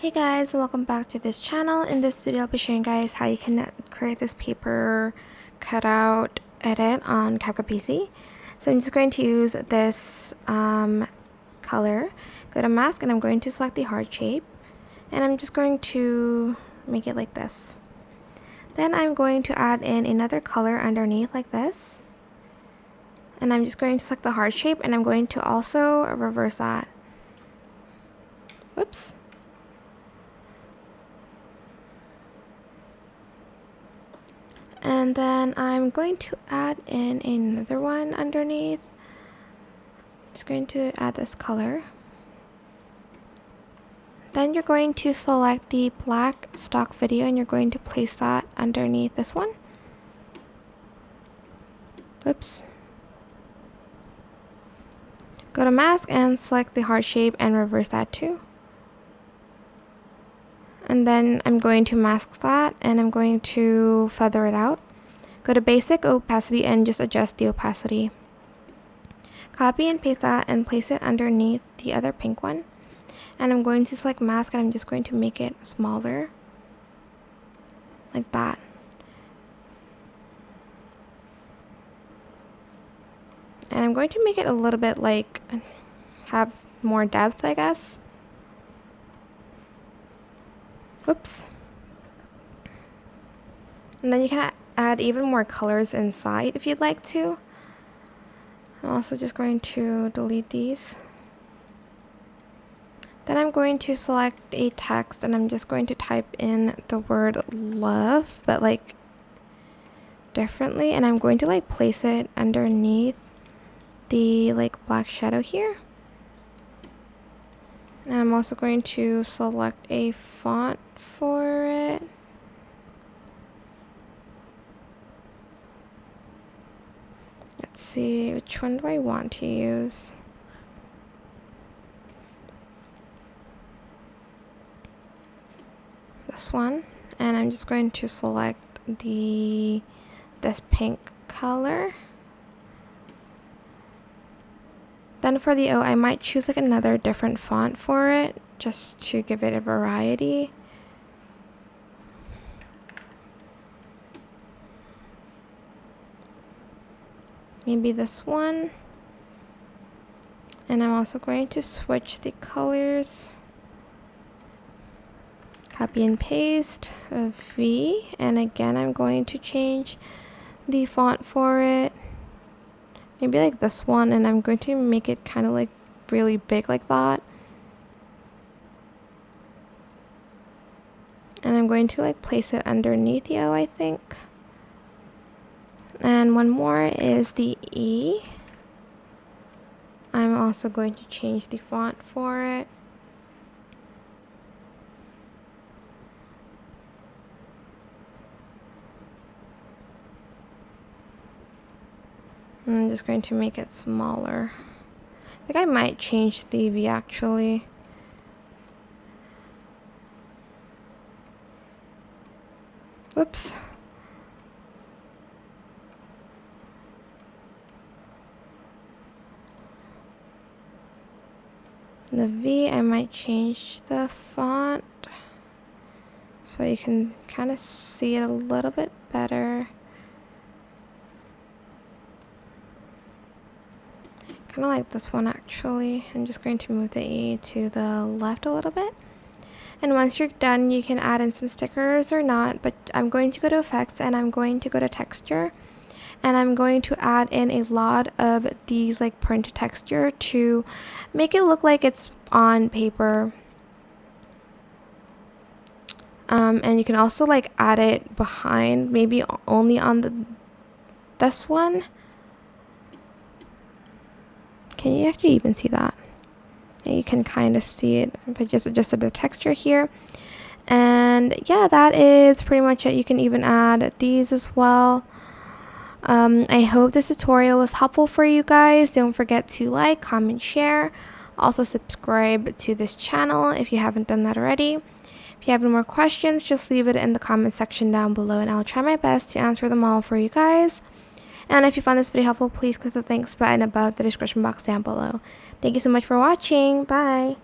Hey guys, and welcome back to this channel. In this video I'll be showing you guys how you can create this paper cutout edit on CapCut PC. So I'm just going to use this color, go to mask, and I'm going to select the heart shape, and I'm just going to make it like this. Then I'm going to add in another color underneath like this, and I'm just going to select the heart shape, and I'm going to also reverse that. Whoops. And then I'm going to add in another one underneath. Just going to add this color. Then you're going to select the black stock video and you're going to place that underneath this one. Oops. Go to mask and select the heart shape and reverse that too. And then I'm going to mask that and I'm going to feather it out. Go to basic opacity and just adjust the opacity. Copy and paste that and place it underneath the other pink one. And I'm going to select mask and I'm just going to make it smaller. Like that. And I'm going to make it a little bit like have more depth, I guess. Whoops. And then you can add even more colors inside if you'd like to. I'm also just going to delete these. Then I'm going to select a text and I'm just going to type in the word love, but like differently, and I'm going to like place it underneath the like black shadow here. And I'm also going to select a font for it. Let's see, which one do I want to use? This one. And I'm just going to select this pink color. Then for the O, I might choose like another different font for it, just to give it a variety. Maybe this one. And I'm also going to switch the colors. Copy and paste a V, and again I'm going to change the font for it. Maybe like this one, and I'm going to make it kind of like really big like that. And I'm going to like place it underneath the O, I think. And one more is the E. I'm also going to change the font for it. I'm just going to make it smaller. I think I might change the V actually. Whoops. The V, I might change the font so you can kind of see it a little bit better. Kind of like this one actually. I'm just going to move the E to the left a little bit. And once you're done, you can add in some stickers or not, but I'm going to go to effects and I'm going to go to texture. And I'm going to add in a lot of these like print texture to make it look like it's on paper. And you can also like add it behind, maybe only on this one. Can you actually even see that? Yeah, you can kind of see it if I just adjusted the texture here. And yeah, that is pretty much it. You can even add these as well. I hope this tutorial was helpful for you guys. Don't forget to like, comment, share. Also subscribe to this channel if you haven't done that already. If you have any more questions, just leave it in the comment section down below and I'll try my best to answer them all for you guys. And if you found this video helpful, please click the thanks button above the description box down below. Thank you so much for watching. Bye!